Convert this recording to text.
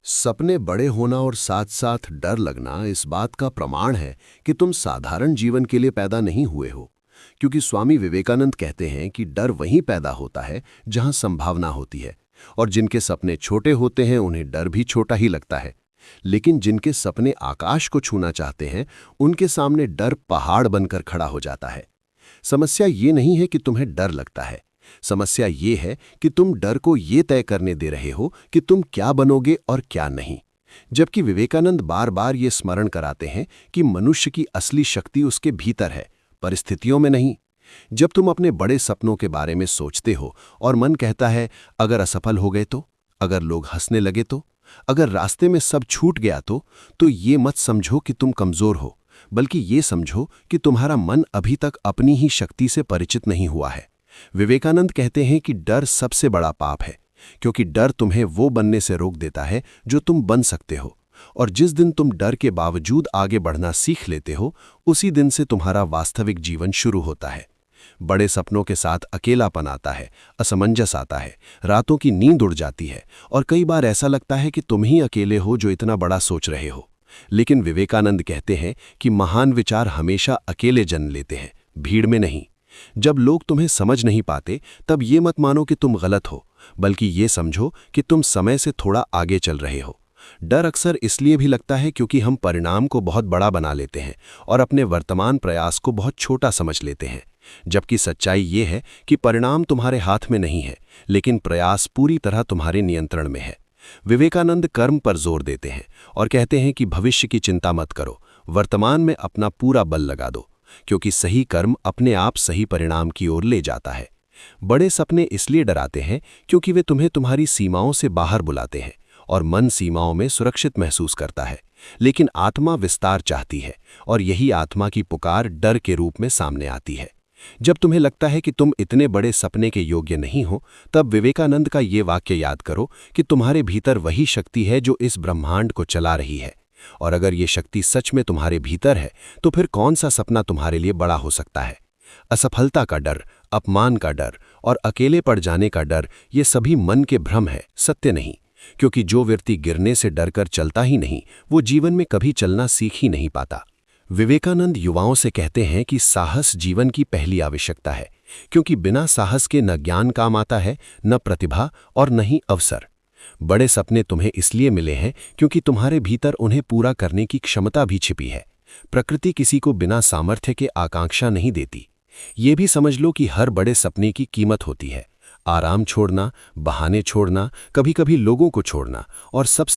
सपने बड़े होना और साथ साथ डर लगना इस बात का प्रमाण है कि तुम साधारण जीवन के लिए पैदा नहीं हुए हो। क्योंकि स्वामी विवेकानंद कहते हैं कि डर वहीं पैदा होता है जहां संभावना होती है, और जिनके सपने छोटे होते हैं उन्हें डर भी छोटा ही लगता है। लेकिन जिनके सपने आकाश को छूना चाहते हैं, उनके सामने डर पहाड़ बनकर खड़ा हो जाता है। समस्या ये नहीं है कि तुम्हें डर लगता है, समस्या ये है कि तुम डर को ये तय करने दे रहे हो कि तुम क्या बनोगे और क्या नहीं। जबकि विवेकानंद बार बार ये स्मरण कराते हैं कि मनुष्य की असली शक्ति उसके भीतर है, परिस्थितियों में नहीं। जब तुम अपने बड़े सपनों के बारे में सोचते हो और मन कहता है अगर असफल हो गए तो, अगर लोग हंसने लगे तो, अगर रास्ते में सब छूट गया तो ये मत समझो कि तुम कमजोर हो, बल्कि ये समझो कि तुम्हारा मन अभी तक अपनी ही शक्ति से परिचित नहीं हुआ है। विवेकानंद कहते हैं कि डर सबसे बड़ा पाप है, क्योंकि डर तुम्हें वो बनने से रोक देता है जो तुम बन सकते हो। और जिस दिन तुम डर के बावजूद आगे बढ़ना सीख लेते हो, उसी दिन से तुम्हारा वास्तविक जीवन शुरू होता है। बड़े सपनों के साथ अकेलापन आता है, असमंजस आता है, रातों की नींद उड़ जाती है, और कई बार ऐसा लगता है कि तुम ही अकेले हो जो इतना बड़ा सोच रहे हो। लेकिन विवेकानंद कहते हैं कि महान विचार हमेशा अकेले जन्म लेते हैं, भीड़ में नहीं। जब लोग तुम्हें समझ नहीं पाते, तब ये मत मानो कि तुम गलत हो, बल्कि ये समझो कि तुम समय से थोड़ा आगे चल रहे हो। डर अक्सर इसलिए भी लगता है क्योंकि हम परिणाम को बहुत बड़ा बना लेते हैं और अपने वर्तमान प्रयास को बहुत छोटा समझ लेते हैं। जबकि सच्चाई ये है कि परिणाम तुम्हारे हाथ में नहीं है, लेकिन प्रयास पूरी तरह तुम्हारे नियंत्रण में है। विवेकानंद कर्म पर जोर देते हैं और कहते हैं कि भविष्य की चिंता मत करो, वर्तमान में अपना पूरा बल लगा दो, क्योंकि सही कर्म अपने आप सही परिणाम की ओर ले जाता है। बड़े सपने इसलिए डराते हैं क्योंकि वे तुम्हें तुम्हारी सीमाओं से बाहर बुलाते हैं, और मन सीमाओं में सुरक्षित महसूस करता है। लेकिन आत्मा विस्तार चाहती है, और यही आत्मा की पुकार डर के रूप में सामने आती है। जब तुम्हें लगता है कि तुम इतने बड़े सपने के योग्य नहीं हो, तब विवेकानंद का ये वाक्य याद करो कि तुम्हारे भीतर वही शक्ति है जो इस ब्रह्मांड को चला रही है। और अगर ये शक्ति सच में तुम्हारे भीतर है, तो फिर कौन सा सपना तुम्हारे लिए बड़ा हो सकता है? असफलता का डर, अपमान का डर और अकेले पड़ जाने का डर, ये सभी मन के भ्रम है, सत्य नहीं। क्योंकि जो व्यक्ति गिरने से डरकर चलता ही नहीं, वो जीवन में कभी चलना सीख ही नहीं पाता। विवेकानंद युवाओं से कहते हैं कि साहस जीवन की पहली आवश्यकता है, क्योंकि बिना साहस के न ज्ञान काम आता है, न प्रतिभा और न ही अवसर। बड़े सपने तुम्हें इसलिए मिले हैं क्योंकि तुम्हारे भीतर उन्हें पूरा करने की क्षमता भी छिपी है। प्रकृति किसी को बिना सामर्थ्य के आकांक्षा नहीं देती। ये भी समझ लो कि हर बड़े सपने की कीमत होती है। आराम छोड़ना, बहाने छोड़ना, कभी कभी लोगों को छोड़ना, और सब